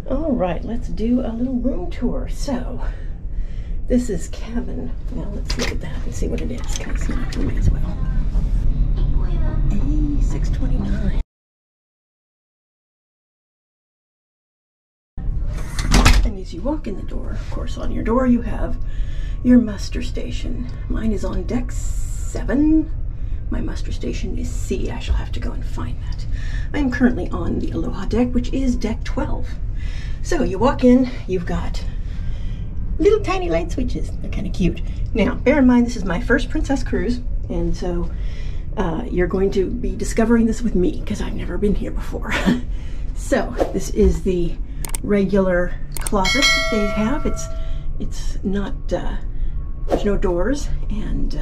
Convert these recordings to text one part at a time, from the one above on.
All right, let's do a little room tour. So this is cabin. Well, let's look at that and see what it is, because you may as well. A629. And as you walk in the door, of course, on your door you have your muster station. Mine is on deck 7. My muster station is C. I shall have to go and find that. I am currently on the Aloha deck, which is deck 12. So you walk in, you've got little tiny light switches. They're kind of cute. Now, bear in mind, this is my first Princess cruise, and so you're going to be discovering this with me because I've never been here before. So this is the regular closet that they have. It's not, there's no doors, and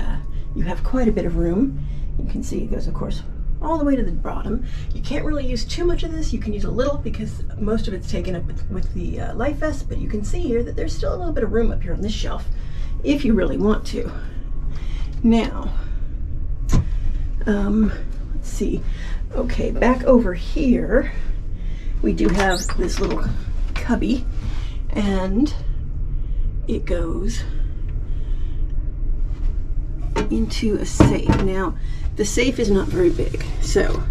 you have quite a bit of room. You can see it goes, of course, all the way to the bottom. You can't really use too much of this. You can use a little because most of it's taken up with the life vest, but you can see here that there's still a little bit of room up here on this shelf if you really want to. Now, let's see. Okay, back over here, we do have this little cubby, and it goes into a safe. Now, the safe is not very big, so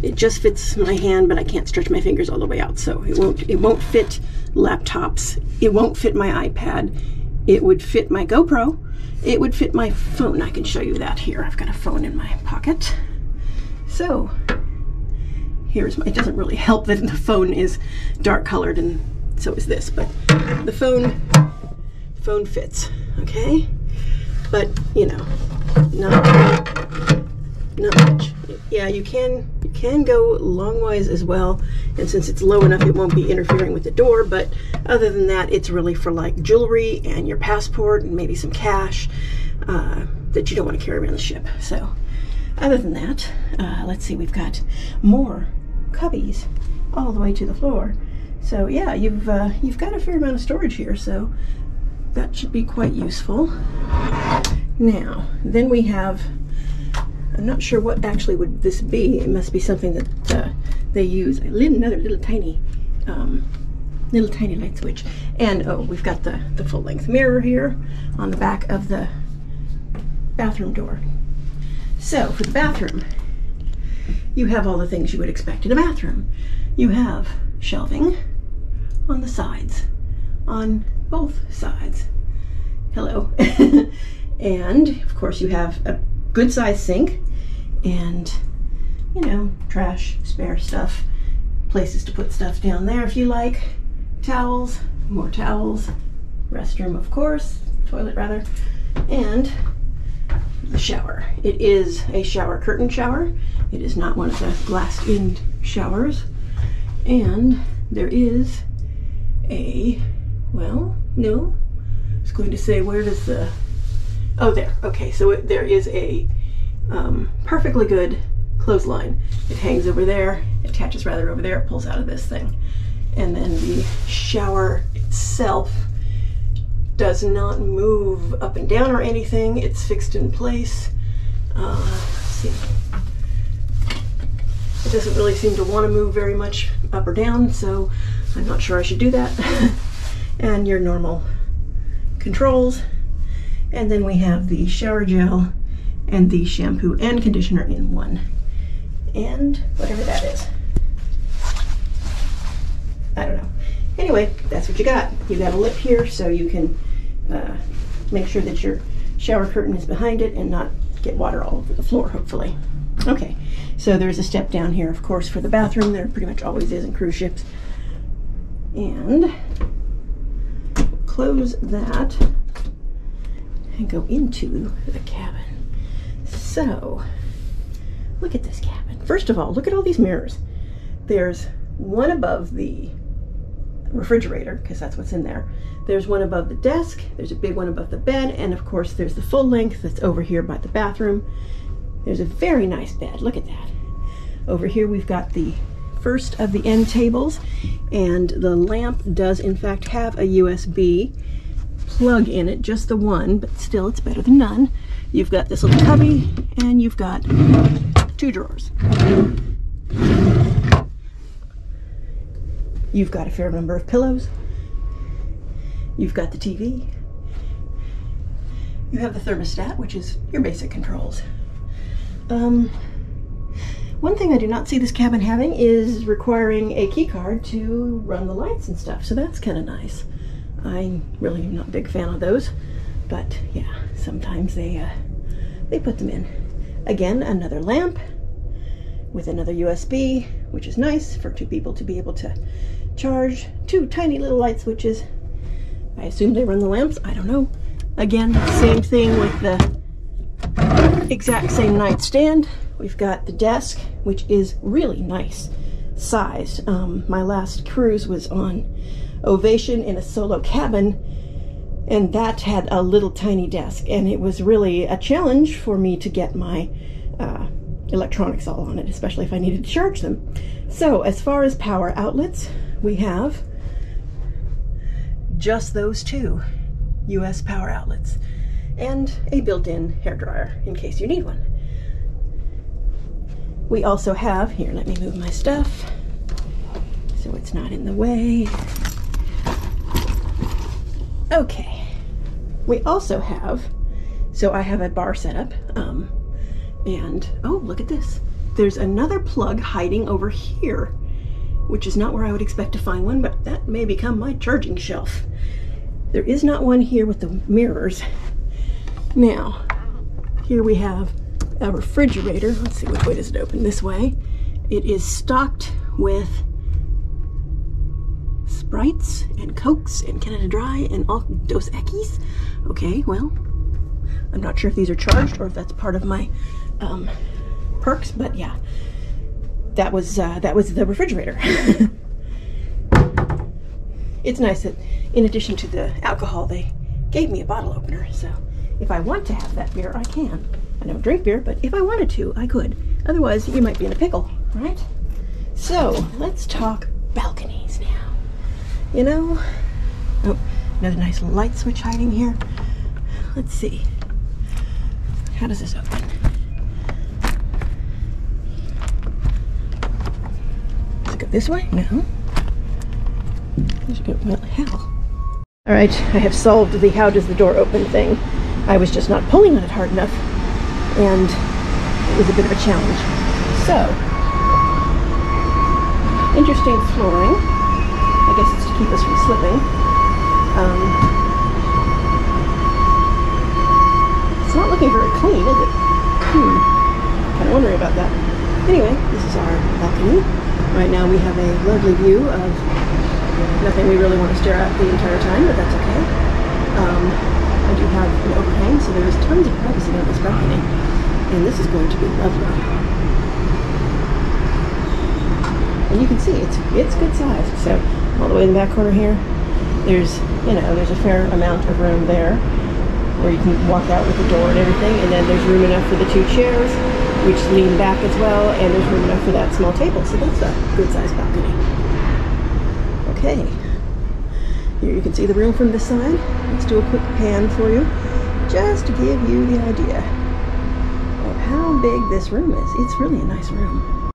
it just fits my hand, but I can't stretch my fingers all the way out, so it won't fit laptops. It won't fit my iPad. It would fit my GoPro. It would fit my phone. I can show you that here. I've got a phone in my pocket. So here's my, it doesn't really help that the phone is dark colored, and so is this, but the phone fits, okay? But you know, not much. Yeah, you can go longwise as well, and since it's low enough, it won't be interfering with the door. But other than that, it's really for like jewelry and your passport and maybe some cash that you don't want to carry around the ship. So other than that, let's see, we've got more cubbies all the way to the floor. So yeah, you've got a fair amount of storage here, so that should be quite useful. Now, then we have, I'm not sure what actually would this be. It must be something that they use. Another little tiny light switch. And oh, we've got the full-length mirror here on the back of the bathroom door. So for the bathroom, you have all the things you would expect in a bathroom. You have shelving on the sides, on both sides. Hello. And of course you have a good sized sink and, you know, trash, spare stuff, places to put stuff down there if you like, towels, more towels, restroom of course, toilet rather, and the shower. It is a shower curtain shower. It is not one of the glassed-in showers. And there is a, well, no, I was going to say, where does the, oh, there. Okay, so there is a perfectly good clothesline. It hangs over there, attaches rather over there, it pulls out of this thing. And then the shower itself does not move up and down or anything. It's fixed in place. Let's see. It doesn't really seem to want to move very much up or down, so I'm not sure I should do that. And your normal controls. And then we have the shower gel and the shampoo and conditioner in one. And whatever that is. I don't know. Anyway, that's what you got. You got a lip here so you can make sure that your shower curtain is behind it and not get water all over the floor, hopefully. Okay, so there's a step down here, of course, for the bathroom. There pretty much always is in cruise ships. And close that and go into the cabin. So, look at this cabin. First of all, look at all these mirrors. There's one above the refrigerator, because that's what's in there. There's one above the desk, there's a big one above the bed, and of course there's the full length that's over here by the bathroom. There's a very nice bed, look at that. Over here we've got the first of the end tables, and the lamp does in fact have a USB plug in it, just the one, but still it's better than none. You've got this little cubby, and you've got 2 drawers. You've got a fair number of pillows. You've got the TV. You have the thermostat, which is your basic controls. One thing I do not see this cabin having is requiring a key card to run the lights and stuff, so that's kind of nice. I'm really not a big fan of those, but yeah, sometimes they put them in. Again, another lamp with another USB, which is nice for two people to be able to charge. Two tiny little light switches. I assume they run the lamps, I don't know. Again, same thing with the exact same nightstand. We've got the desk, which is really nice sized. My last cruise was on Ovation in a solo cabin, and that had a little tiny desk, and it was really a challenge for me to get my electronics all on it, especially if I needed to charge them. So as far as power outlets, we have just those two US power outlets and a built-in hairdryer in case you need one. We also have, here, let me move my stuff so it's not in the way. Okay, we also have, so I have a bar set up, and oh, look at this. There's another plug hiding over here, which is not where I would expect to find one, but that may become my charging shelf. There is not one here with the mirrors. Now, here we have a refrigerator. Let's see, which way does it open? This way. It is stocked with Sprites and Cokes and Canada Dry and all Dos Equis. Okay, well, I'm not sure if these are charged or if that's part of my perks, but yeah, that was the refrigerator. It's nice that in addition to the alcohol, they gave me a bottle opener, so if I want to have that beer, I can. I don't drink beer, but if I wanted to, I could. Otherwise, you might be in a pickle, right? So, let's talk balconies now. You know, oh, another nice light switch hiding here. Let's see. How does this open? Does it go this way? No. Does it go, well, how? All right, I have solved the how does the door open thing. I was just not pulling on it hard enough, and it was a bit of a challenge. So, interesting flooring. I guess it's to keep us from slipping. It's not looking very clean, is it? Kind of wondering about that. Anyway, this is our balcony. Right now we have a lovely view of nothing we really want to stare at the entire time, but that's okay. I do have an overhang, so there is tons of privacy on this balcony, and this is going to be lovely. And you can see it's good size. So all the way in the back corner here, there's a fair amount of room there where you can walk out with the door and everything, and then there's room enough for the two chairs, which lean back as well, and there's room enough for that small table. So that's a good sized balcony. Okay. Here you can see the room from this side. Let's do a quick pan for you, just to give you the idea of how big this room is. It's really a nice room.